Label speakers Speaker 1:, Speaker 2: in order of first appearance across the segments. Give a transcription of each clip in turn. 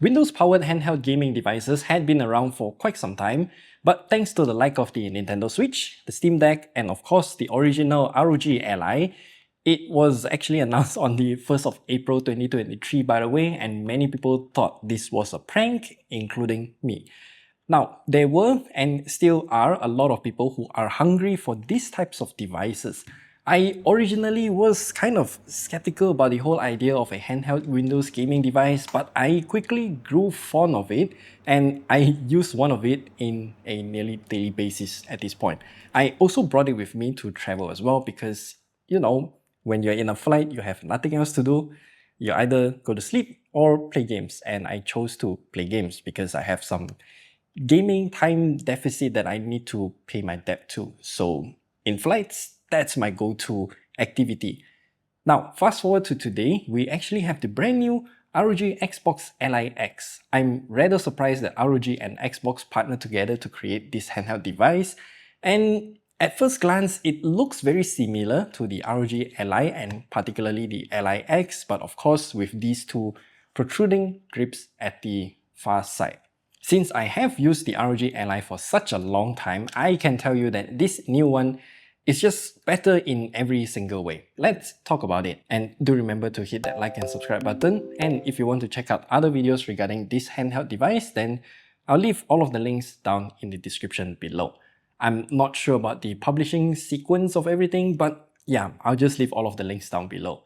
Speaker 1: Windows-powered handheld gaming devices had been around for quite some time, but thanks to the like of the Nintendo Switch, the Steam Deck, and of course the original ROG Ally, it was actually announced on the 1st of April 2023 by the way, and many people thought this was a prank, including me. Now, there were and still are a lot of people who are hungry for these types of devices. I originally was kind of skeptical about the whole idea of a handheld Windows gaming device, but I quickly grew fond of it and I use one of it in a nearly daily basis at this point. I also brought it with me to travel as well because, you know, when you're in a flight, you have nothing else to do. You either go to sleep or play games, and I chose to play games because I have some gaming time deficit that I need to pay my debt to. So in flights, that's my go-to activity. Now, fast forward to today, we actually have the brand new ROG Xbox Ally X. I'm rather surprised that ROG and Xbox partnered together to create this handheld device. And at first glance, it looks very similar to the ROG Ally and particularly the Ally X, but of course with these two protruding grips at the far side. Since I have used the ROG Ally for such a long time, I can tell you that this new one is just better in every single way. Let's talk about it. And do remember to hit that like and subscribe button. And if you want to check out other videos regarding this handheld device, then I'll leave all of the links down in the description below. I'm not sure about the publishing sequence of everything, but yeah, I'll just leave all of the links down below.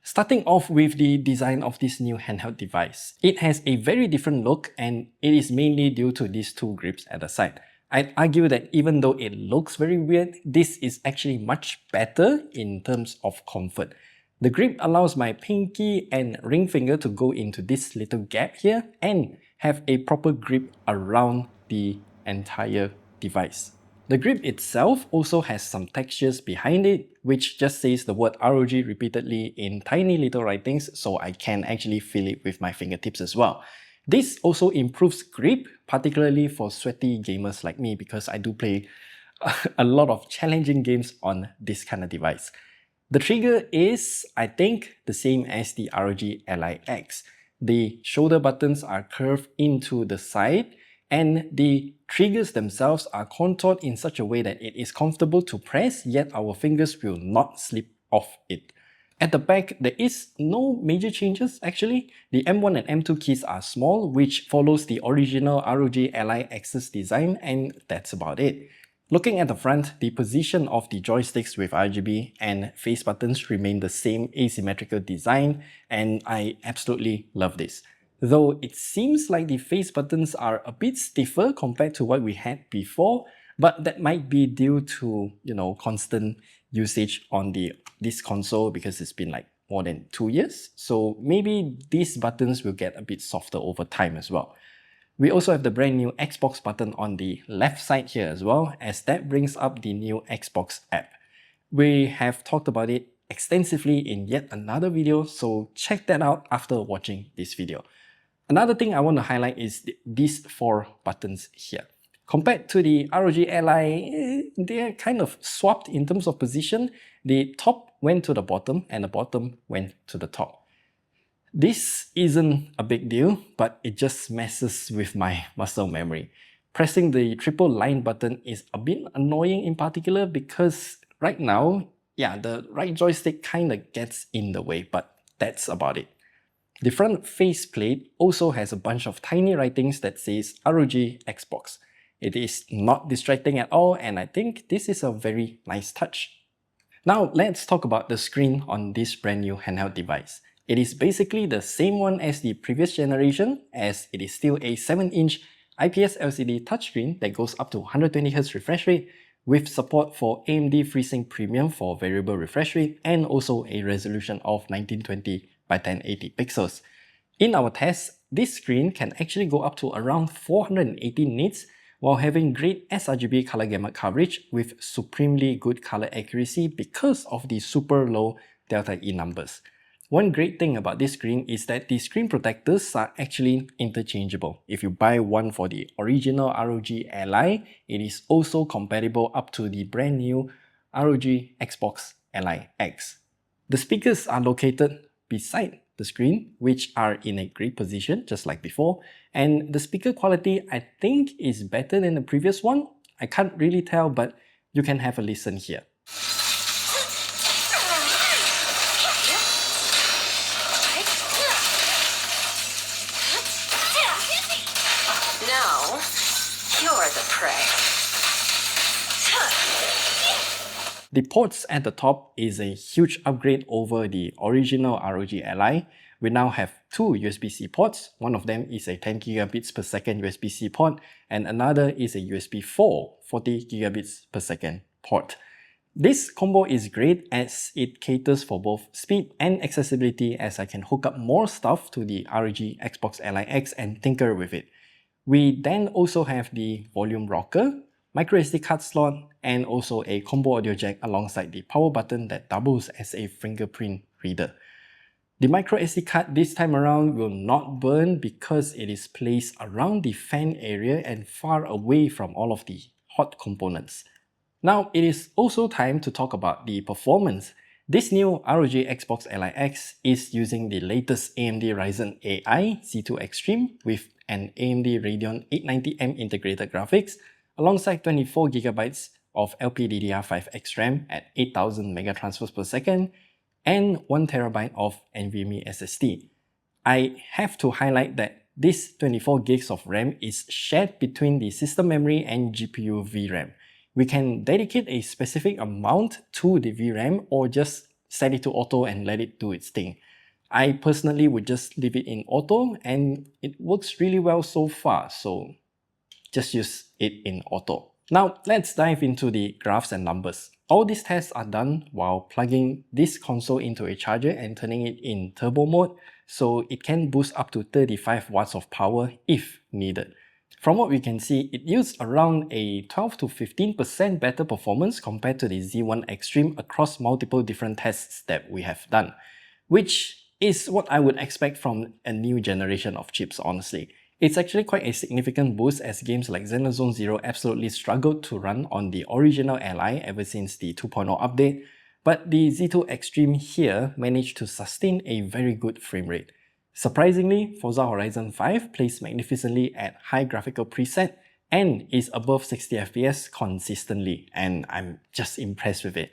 Speaker 1: Starting off with the design of this new handheld device. It has a very different look and it is mainly due to these two grips at the side. I'd argue that even though it looks very weird, this is actually much better in terms of comfort. The grip allows my pinky and ring finger to go into this little gap here and have a proper grip around the entire device. The grip itself also has some textures behind it, which just says the word ROG repeatedly in tiny little writings, so I can actually feel it with my fingertips as well. This also improves grip, particularly for sweaty gamers like me, because I do play a lot of challenging games on this kind of device. The trigger is, I think, the same as the ROG Ally X. The shoulder buttons are curved into the side, and the triggers themselves are contoured in such a way that it is comfortable to press, yet our fingers will not slip off it. At the back, there is no major changes actually. The M1 and M2 keys are small, which follows the original ROG Ally X's design, and that's about it. Looking at the front, the position of the joysticks with RGB and face buttons remain the same asymmetrical design, and I absolutely love this. Though it seems like the face buttons are a bit stiffer compared to what we had before, but that might be due to, constant usage on this console because it's been like more than 2 years. So maybe these buttons will get a bit softer over time as well. We also have the brand new Xbox button on the left side here as well, as that brings up the new Xbox app. We have talked about it extensively in yet another video, so check that out after watching this video. Another thing I want to highlight is these 4 buttons here. Compared to the ROG Ally, they're kind of swapped in terms of position. The top went to the bottom and the bottom went to the top. This isn't a big deal, but it just messes with my muscle memory. Pressing the triple line button is a bit annoying in particular because right now, the right joystick kind of gets in the way, but that's about it. The front faceplate also has a bunch of tiny writings that says ROG Xbox. It is not distracting at all, and I think this is a very nice touch. Now let's talk about the screen on this brand new handheld device. It is basically the same one as the previous generation, as it is still a 7-inch IPS LCD touchscreen that goes up to 120Hz refresh rate with support for AMD FreeSync Premium for variable refresh rate and also a resolution of 1920 by 1080 pixels. In our tests, this screen can actually go up to around 480 nits while having great sRGB color gamut coverage with supremely good color accuracy because of the super low delta E numbers. One great thing about this screen is that the screen protectors are actually interchangeable. If you buy one for the original ROG Ally, it is also compatible up to the brand new ROG Xbox Ally X. The speakers are located beside the the screen, which are in a great position, just like before. And the speaker quality, I think, is better than the previous one. I can't really tell, but you can have a listen here.
Speaker 2: Now, you're the prey.
Speaker 1: The ports at the top is a huge upgrade over the original ROG Ally. We now have two USB-C ports. One of them is a 10 gigabits per second USB-C port, and another is a USB 4 40 gigabits per second port. This combo is great as it caters for both speed and accessibility, as I can hook up more stuff to the ROG Xbox Ally X and tinker with it. We then also have the volume rocker, micro SD card slot, and also a combo audio jack alongside the power button that doubles as a fingerprint reader. The micro SD card this time around will not burn because it is placed around the fan area and far away from all of the hot components. Now it is also time to talk about the performance. This new ROG Xbox Ally X is using the latest AMD Ryzen AI Z2 Extreme with an AMD Radeon 890M integrated graphics alongside 24GB of LPDDR5X RAM at 8000 megatransfers per second and 1TB of NVMe SSD. I have to highlight that this 24GB of RAM is shared between the system memory and GPU VRAM. We can dedicate a specific amount to the VRAM or just set it to auto and let it do its thing. I personally would just leave it in auto and it works really well so far, so just use it in auto. Now let's dive into the graphs and numbers. All these tests are done while plugging this console into a charger and turning it in turbo mode, so it can boost up to 35 watts of power if needed. From what we can see, it used around a 12 to 15% better performance compared to the Z1 Extreme across multiple different tests that we have done, which is what I would expect from a new generation of chips, honestly. It's actually quite a significant boost as games like Xenozone Zero absolutely struggled to run on the original Ally ever since the 2.0 update, but the Z2 Extreme here managed to sustain a very good frame rate. Surprisingly, Forza Horizon 5 plays magnificently at high graphical preset and is above 60 FPS consistently, and I'm just impressed with it.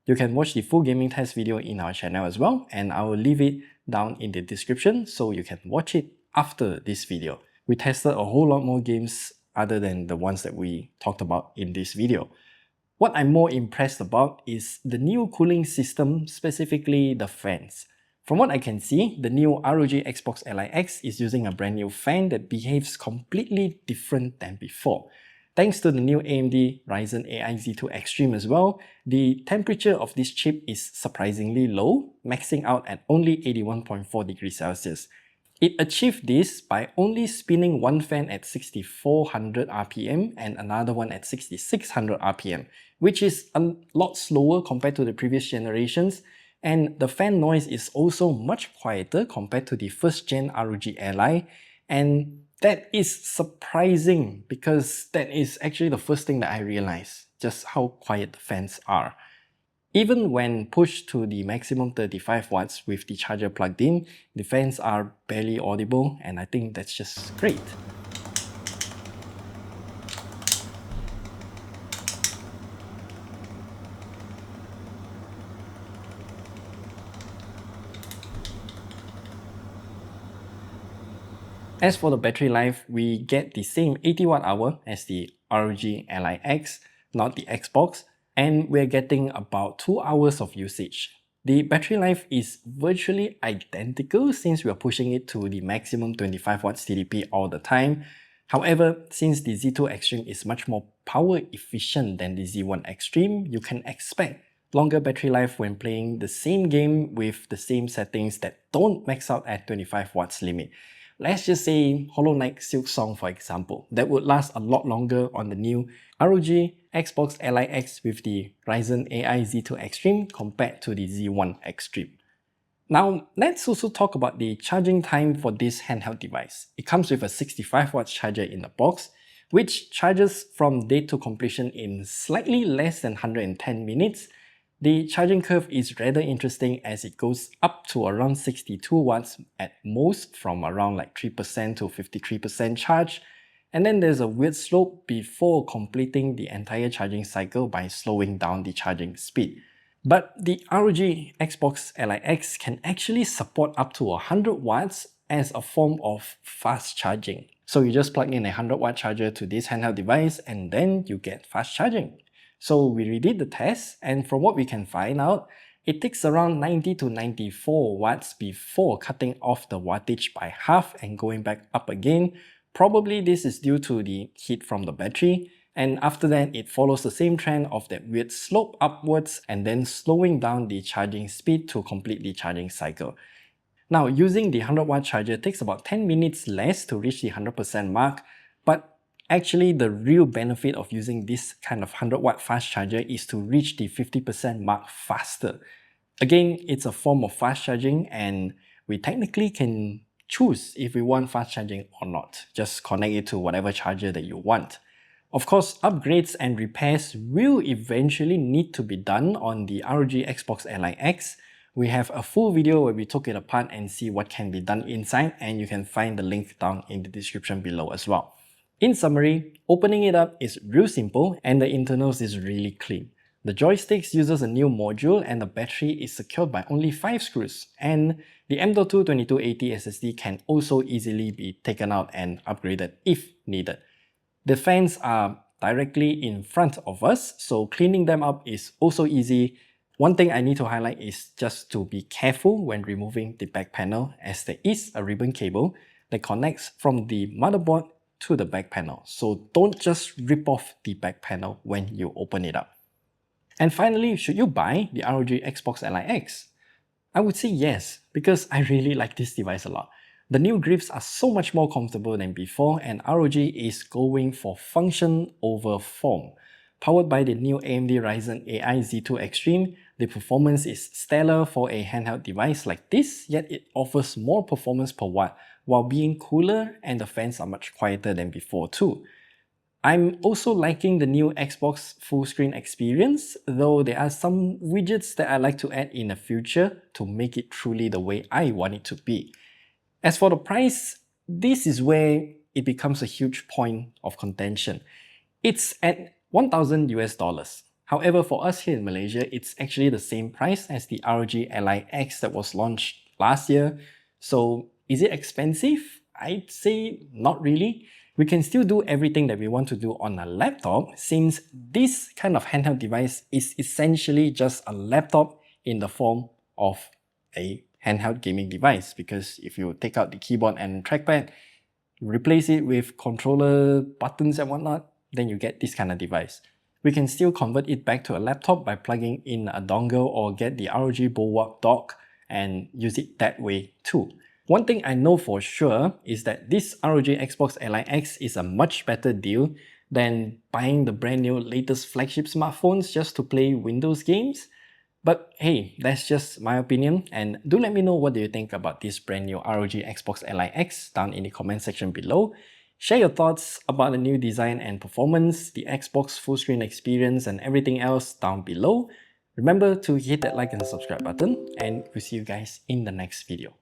Speaker 1: You can watch the full gaming test video in our channel as well, and I will leave it down in the description so you can watch it after this video. We tested a whole lot more games other than the ones that we talked about in this video. What I'm more impressed about is the new cooling system, specifically the fans. From what I can see, the new ROG Xbox Ally X is using a brand new fan that behaves completely different than before. Thanks to the new AMD Ryzen AI Z2 Extreme as well, the temperature of this chip is surprisingly low, maxing out at only 81.4 degrees Celsius. It achieved this by only spinning one fan at 6400 RPM and another one at 6600 RPM, which is a lot slower compared to the previous generations, and the fan noise is also much quieter compared to the first gen ROG Ally, and that is surprising because that is actually the first thing that I realized, just how quiet the fans are. Even when pushed to the maximum 35 watts with the charger plugged in, the fans are barely audible, and I think that's just great. As for the battery life, we get the same 80 watt hour as the ROG Ally X, not the Xbox, and we're getting about 2 hours of usage. The battery life is virtually identical since we're pushing it to the maximum 25 watts TDP all the time. However, since the Z2 Extreme is much more power efficient than the Z1 Extreme, you can expect longer battery life when playing the same game with the same settings that don't max out at 25 watts limit. Let's just say Hollow Knight Silksong, for example. That would last a lot longer on the new ROG Xbox Ally X with the Ryzen AI Z2 Extreme compared to the Z1 Extreme. Now, let's also talk about the charging time for this handheld device. It comes with a 65 watts charger in the box, which charges from day to completion in slightly less than 110 minutes. The charging curve is rather interesting as it goes up to around 62 watts at most, from around like 3% to 53% charge. And then there's a weird slope before completing the entire charging cycle by slowing down the charging speed. But the ROG Xbox Ally X can actually support up to 100 watts as a form of fast charging. So you just plug in a 100 watt charger to this handheld device and then you get fast charging. So we redid the test, and from what we can find out, it takes around 90 to 94 watts before cutting off the wattage by half and going back up again. Probably this is due to the heat from the battery, and after that it follows the same trend of that weird slope upwards and then slowing down the charging speed to complete the charging cycle. Now, using the 100 watt charger takes about 10 minutes less to reach the 100% mark, but actually, the real benefit of using this kind of 100 watt fast charger is to reach the 50% mark faster. Again, it's a form of fast charging and we technically can choose if we want fast charging or not. Just connect it to whatever charger that you want. Of course, upgrades and repairs will eventually need to be done on the ROG Xbox Ally X. We have a full video where we took it apart and see what can be done inside, and you can find the link down in the description below as well. In summary, opening it up is real simple and the internals is really clean. The joysticks uses a new module and the battery is secured by only 5 screws, and the M.2 2280 SSD can also easily be taken out and upgraded if needed. The fans are directly in front of us, so cleaning them up is also easy. One thing I need to highlight is just to be careful when removing the back panel, as there is a ribbon cable that connects from the motherboard to the back panel. So don't just rip off the back panel when you open it up. And finally, should you buy the ROG Xbox Ally X? I would say yes, because I really like this device a lot. The new grips are so much more comfortable than before, and ROG is going for function over form. Powered by the new AMD Ryzen AI Z2 Extreme, the performance is stellar for a handheld device like this, yet it offers more performance per watt while being cooler, and the fans are much quieter than before too. I'm also liking the new Xbox full screen experience, though there are some widgets that I like to add in the future to make it truly the way I want it to be. As for the price, this is where it becomes a huge point of contention. It's at 1,000 US dollars. However, for us here in Malaysia, it's actually the same price as the ROG Ally X that was launched last year. So is it expensive? I'd say not really. We can still do everything that we want to do on a laptop, since this kind of handheld device is essentially just a laptop in the form of a handheld gaming device. Because if you take out the keyboard and trackpad, replace it with controller, buttons and whatnot, then you get this kind of device. We can still convert it back to a laptop by plugging in a dongle or get the ROG Bulwark dock and use it that way too. One thing I know for sure is that this ROG Xbox Ally X is a much better deal than buying the brand new latest flagship smartphones just to play Windows games. But hey, that's just my opinion, and do let me know what do you think about this brand new ROG Xbox Ally X down in the comment section below. Share your thoughts about the new design and performance, the Xbox full screen experience and everything else down below. Remember to hit that like and subscribe button, and we'll see you guys in the next video.